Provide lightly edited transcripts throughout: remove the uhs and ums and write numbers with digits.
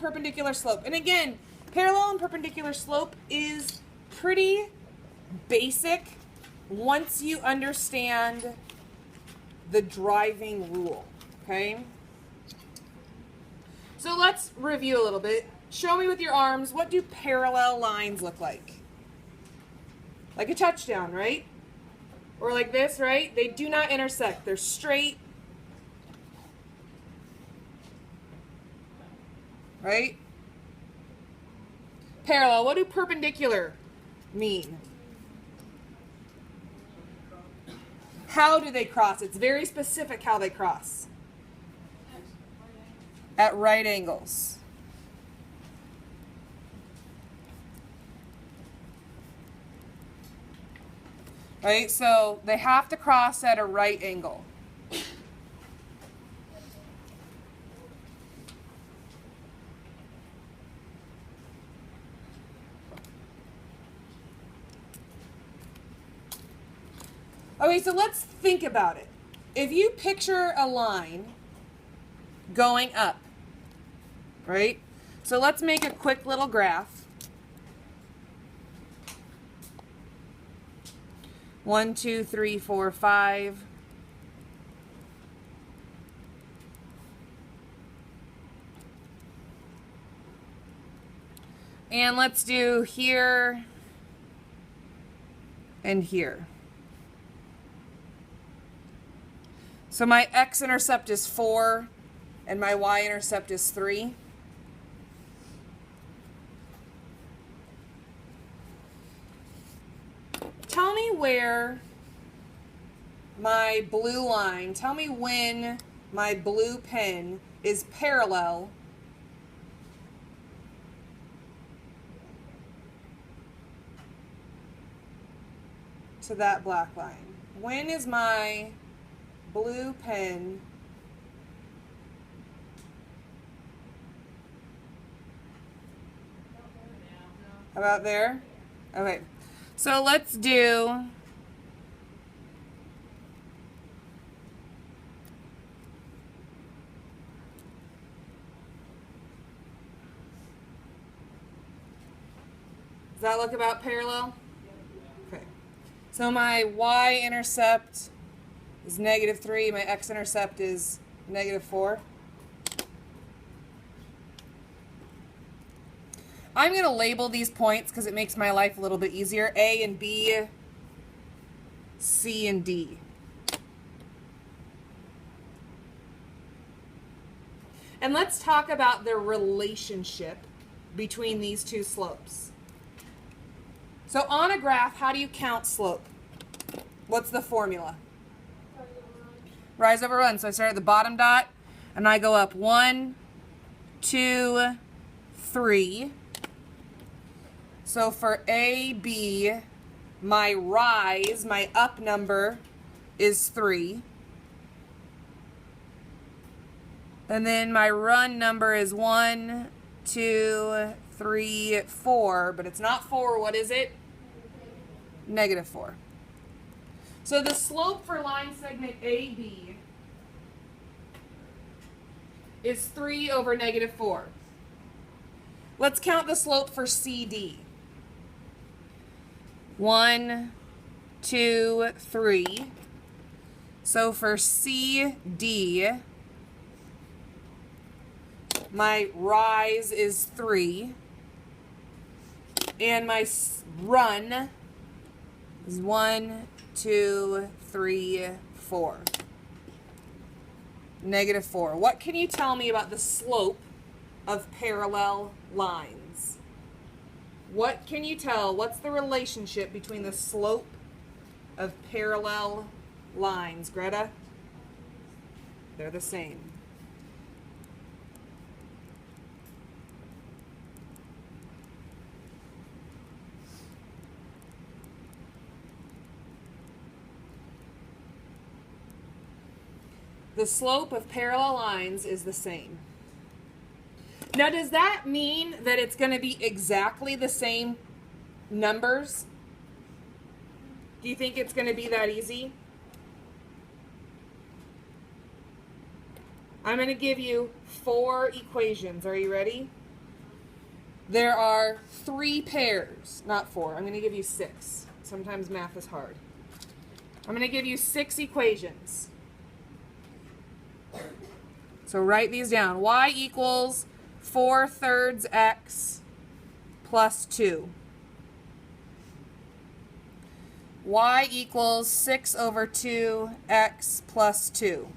perpendicular slope. And again, parallel and perpendicular slope is pretty basic once you understand the driving rule, okay? So let's review a little bit. Show me with your arms, what do parallel lines look like? Like a touchdown, right? Or like this, right? They do not intersect. They're straight. Right? Parallel. What do perpendicular mean? How do they cross? It's very specific how they cross. At right angles. Right? So they have to cross at a right angle. Okay, so let's think about it. If you picture a line going up, right? So let's make a quick little graph. 1, 2, 3, 4, 5. And let's do here and here. So my x-intercept is 4 and my y-intercept is 3. Tell me where my blue line, tell me when my blue pen is parallel to that black line. When is my blue pen about there? Okay. So let's do does that look about parallel? Okay. So my y-intercept is -3, my x-intercept is -4. I'm going to label these points because it makes my life a little bit easier. A and B, C and D. And let's talk about the relationship between these two slopes. So on a graph, how do you count slope? What's the formula? Rise over run. So I start at the bottom dot and I go up 1, 2, 3. So for A, B, my rise, my up number is 3. And then my run number is 1, 2, 3, 4. But it's not 4. What is it? -4. So the slope for line segment AB is 3 over -4. Let's count the slope for CD. 1, 2, 3. So for CD, my rise is 3. And my run is 1, 2, 3, 4. -4. What can you tell me about the slope of parallel lines? What can you tell? What's the relationship between the slope of parallel lines, Greta? They're the same. The slope of parallel lines is the same. Now, does that mean that it's going to be exactly the same numbers? Do you think it's going to be that easy? I'm going to give you 4 equations. Are you ready? There are 3 pairs, not 4. I'm going to give you 6. Sometimes math is hard. I'm going to give you 6 equations. So write these down. Y equals 4/3 x plus 2. Y equals 6/2 x plus 2.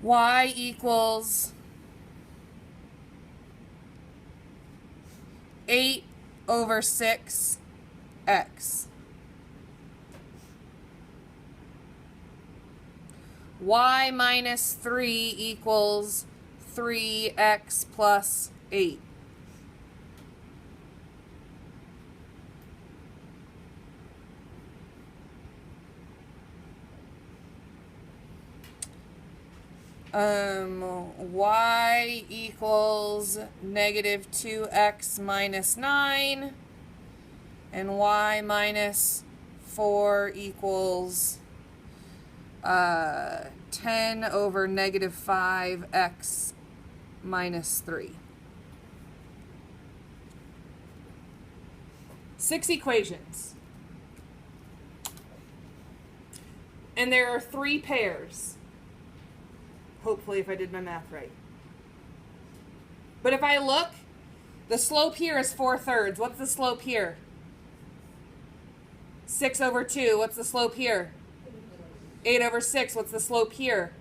Y equals 8/6 x. Y minus 3 equals 3x plus 8. Y equals negative 2x minus 9, and y minus 4 equals 10/negative 5x minus 3. 6 equations. And there are 3 pairs. Hopefully, if I did my math right. But if I look, the slope here is 4/3. What's the slope here? 6/2. What's the slope here? 8/6. What's the slope here?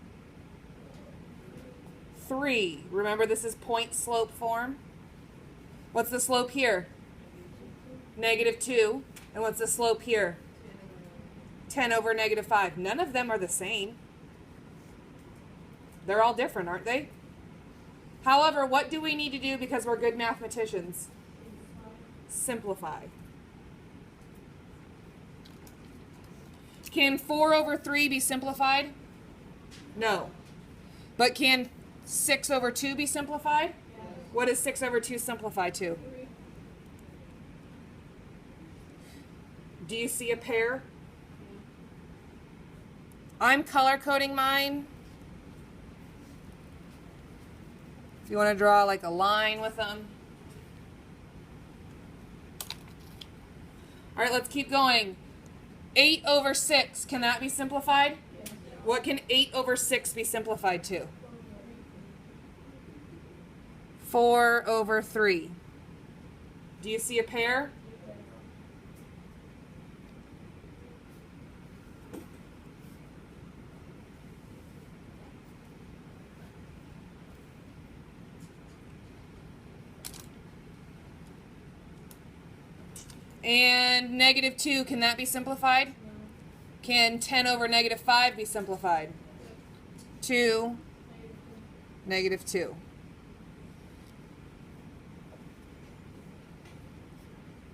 3. Remember, this is point slope form. What's the slope here? -2. And what's the slope here? 10/negative 5. None of them are the same. They're all different, aren't they? However, what do we need to do because we're good mathematicians? Simplify. Can 4/3 be simplified? No. But can 6/2 be simplified? Yes. What does 6/2 simplify to? 3. Do you see a pair? I'm color coding mine. If you want to draw like a line with them. All right, let's keep going. 8/6, can that be simplified? Yes. What can 8/6 be simplified to? 4/3. Do you see a pair? And -2, can that be simplified? No. Can 10/negative 5 be simplified? 2, -2.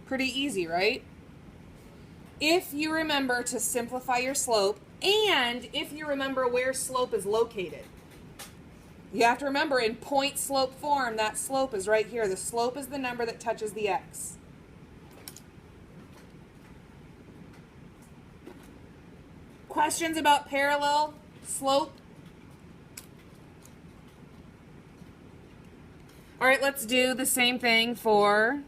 Pretty easy, right? If you remember to simplify your slope, and if you remember where slope is located. You have to remember, in point slope form, that slope is right here. The slope is the number that touches the x. Questions about parallel slope? All right, let's do the same thing for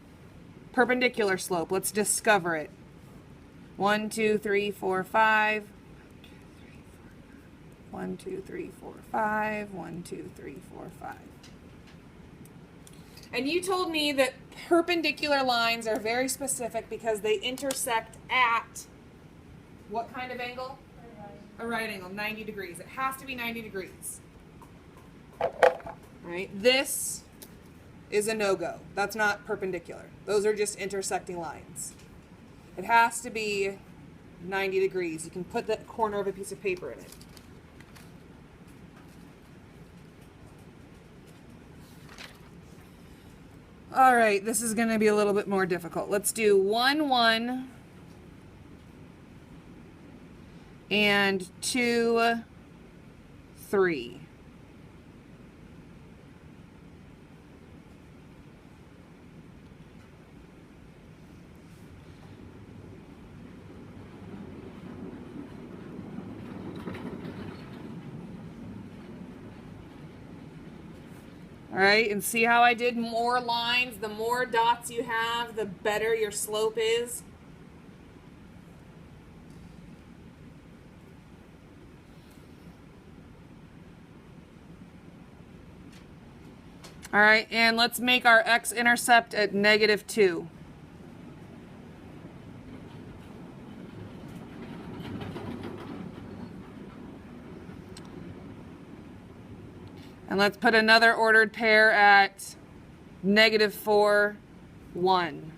perpendicular slope. Let's discover it. 1, 2, 3, 4, 5. 1, 2, 3, 4, 5. 1, 2, 3, 4, 5. And you told me that perpendicular lines are very specific because they intersect at what kind of angle? A right angle, 90 degrees. It has to be 90 degrees. All right, this is a no-go. That's not perpendicular. Those are just intersecting lines. It has to be 90 degrees. You can put the corner of a piece of paper in it. All right, this is going to be a little bit more difficult. Let's do 1, 1. And 2, 3. All right, and see how I did more lines? The more dots you have, the better your slope is. All right, and let's make our x-intercept at -2. And let's put another ordered pair at -4, 1.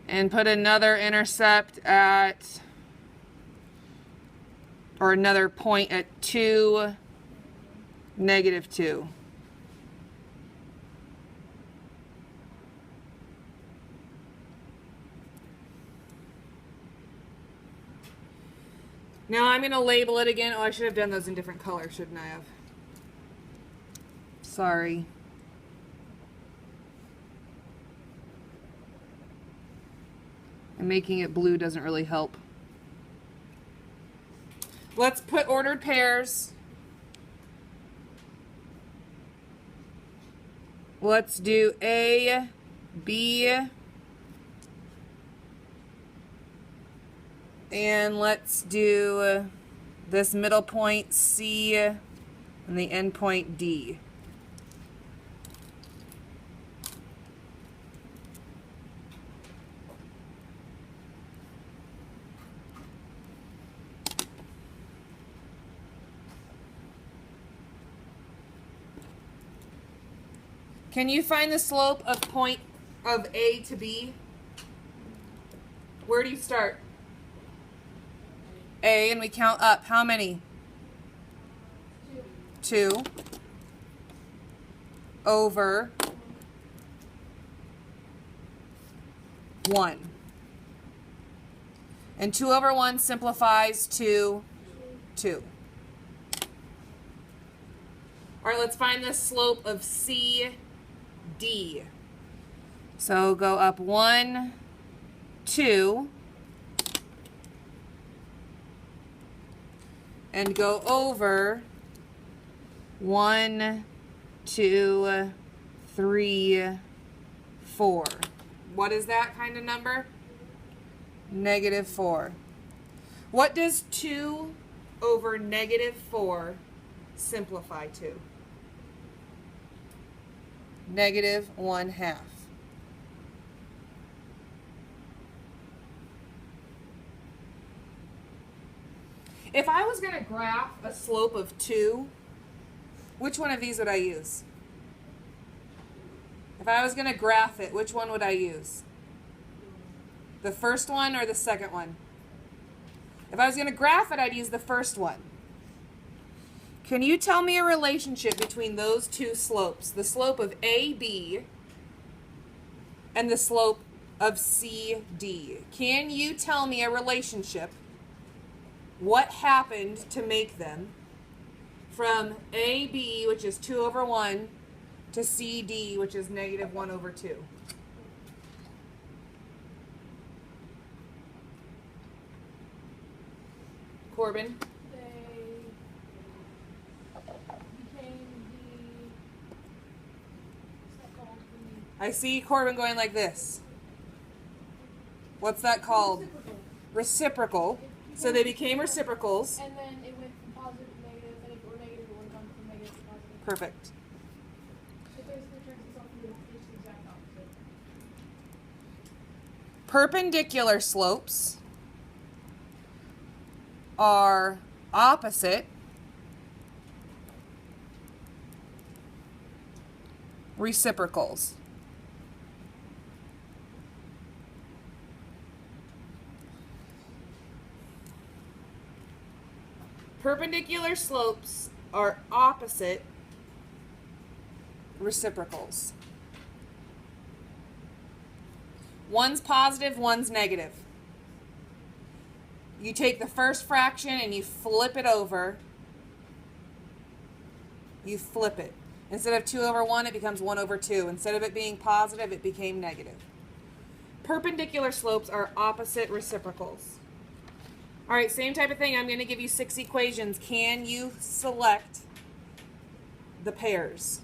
And put another intercept at, or another point at 2, -2. Now I'm going to label it again. Oh, I should have done those in different colors, shouldn't I have? Sorry. And making it blue doesn't really help. Let's put ordered pairs. Let's do A, B, and let's do this middle point C and the end point D. Can you find the slope of point of A to B? Where do you start? A, and we count up. How many? 2 over 1. And 2 over 1 simplifies to 2. All right, let's find the slope of CD. So go up 1, 2, and go over 1, 2, 3, 4. What is that kind of number? -4. What does 2 over -4 simplify to? -1/2. If I was going to graph a slope of 2, which one of these would I use? If I was going to graph it, which one would I use? The first one or the second one? If I was going to graph it, I'd use the first one. Can you tell me a relationship between those two slopes? The slope of AB and the slope of CD. Can you tell me a relationship? What happened to make them from AB, which is 2 over 1, to CD, which is -1 over 2? Corbin? I see Corbin going like this. What's that called? Reciprocal. So they became reciprocals. And then it went from positive to negative, and if it were negative, it would have gone from negative to positive. Perfect. It basically turns itself into just the exact opposite. Perpendicular slopes are opposite reciprocals. Perpendicular slopes are opposite reciprocals. One's positive, one's negative. You take the first fraction and you flip it over. You flip it. Instead of 2 over 1, it becomes 1 over 2. Instead of it being positive, it became negative. Perpendicular slopes are opposite reciprocals. All right, same type of thing. I'm going to give you 6 equations. Can you select the pairs?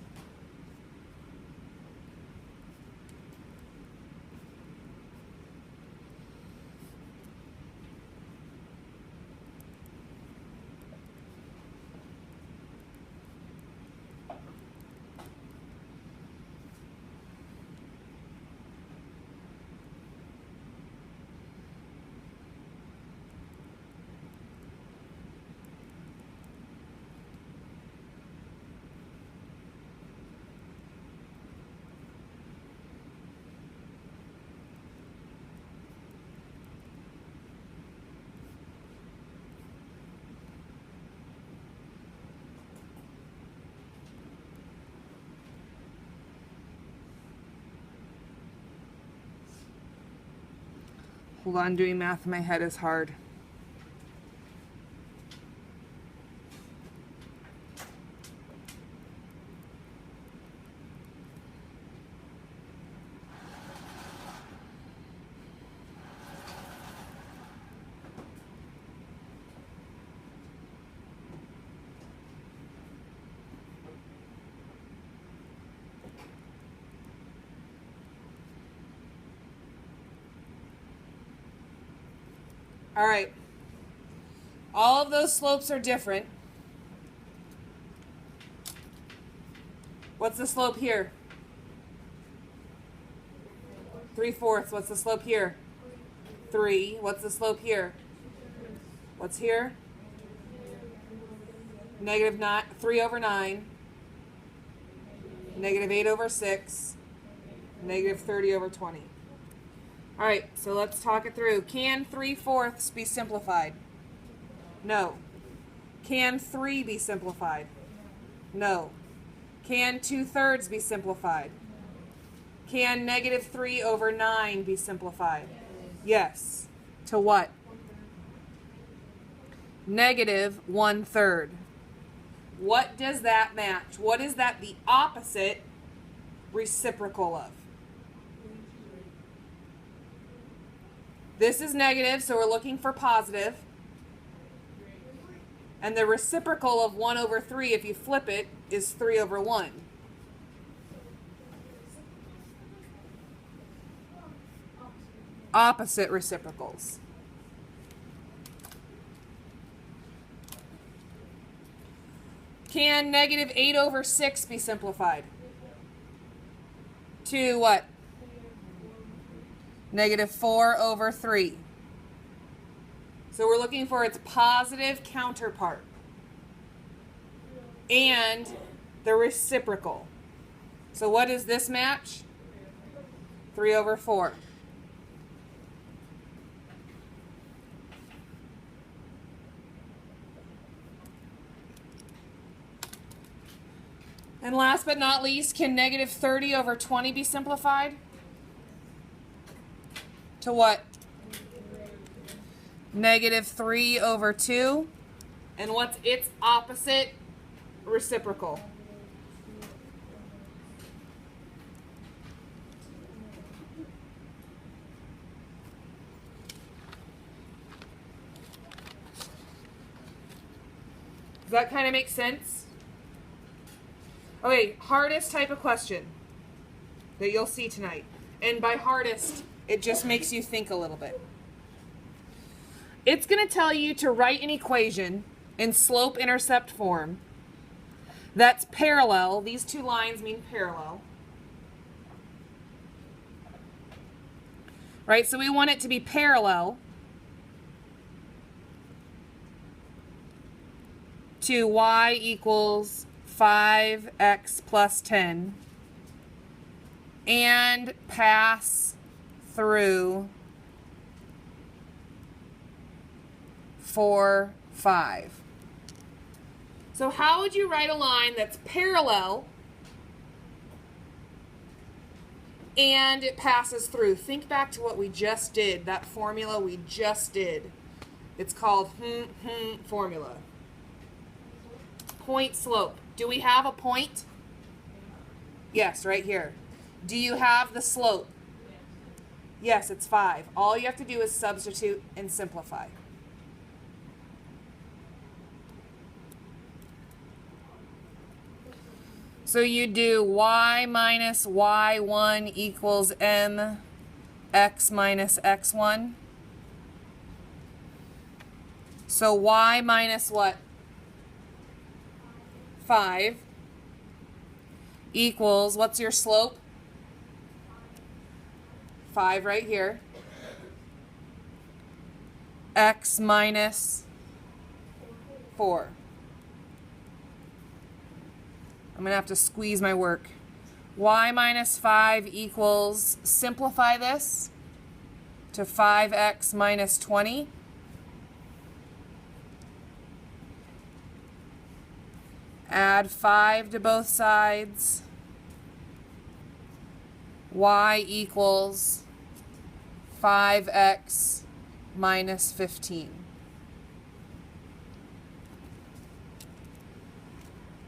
Hold on, doing math in my head is hard. All right. All of those slopes are different. What's the slope here? 3/4. What's the slope here? 3. What's the slope here? What's here? -9, 3/9. -8/6. -30/20. All right, so let's talk it through. Can 3/4 be simplified? No. Can 3 be simplified? No. Can 2/3 be simplified? Can -3/9 be simplified? Yes. To what? -1/3. What does that match? What is that the opposite reciprocal of? This is negative, so we're looking for positive. And the reciprocal of 1/3, if you flip it, is 3/1. Opposite reciprocals. Can -8/6 be simplified? To what? -4/3. So we're looking for its positive counterpart and the reciprocal. So what does this match? 3/4. And last but not least, can -30/20 be simplified? To what? -3/2. And what's its opposite reciprocal? Does that kind of make sense? Okay, hardest type of question that you'll see tonight. And by hardest, it just makes you think a little bit. It's going to tell you to write an equation in slope-intercept form that's parallel. These two lines mean parallel. Right? So we want it to be parallel to y equals 5x plus 10 and pass through 4, 5. So how would you write a line that's parallel and it passes through? Think back to what we just did, that formula we just did. It's called formula. Point slope. Do we have a point? Yes, right here. Do you have the slope? Yes, it's 5. All you have to do is substitute and simplify. So you do y minus y1 equals mx minus x1. So y minus what? 5 equals, what's your slope? 5 right here. X minus 4. I'm going to have to squeeze my work. Y minus 5 equals, simplify this to 5x minus 20. Add 5 to both sides. Y equals 5x minus 15.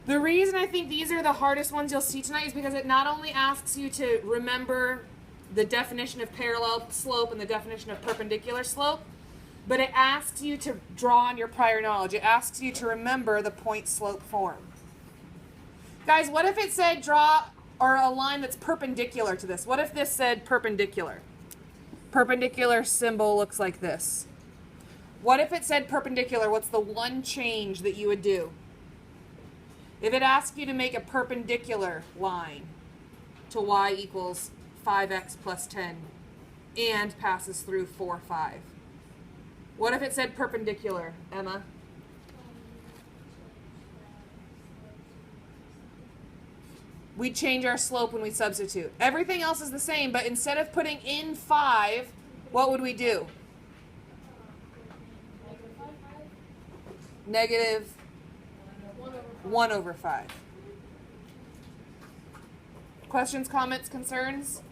The reason I think these are the hardest ones you'll see tonight is because it not only asks you to remember the definition of parallel slope and the definition of perpendicular slope, but it asks you to draw on your prior knowledge. It asks you to remember the point slope form. Guys, what if it said draw or a line that's perpendicular to this? What if this said perpendicular? Perpendicular symbol looks like this. What if it said perpendicular? What's the one change that you would do? If it asked you to make a perpendicular line to y equals 5x plus 10 and passes through 4, 5. What if it said perpendicular, Emma? We change our slope when we substitute. Everything else is the same, but instead of putting in 5, what would we do? Negative 1 over 5. Questions, comments, concerns?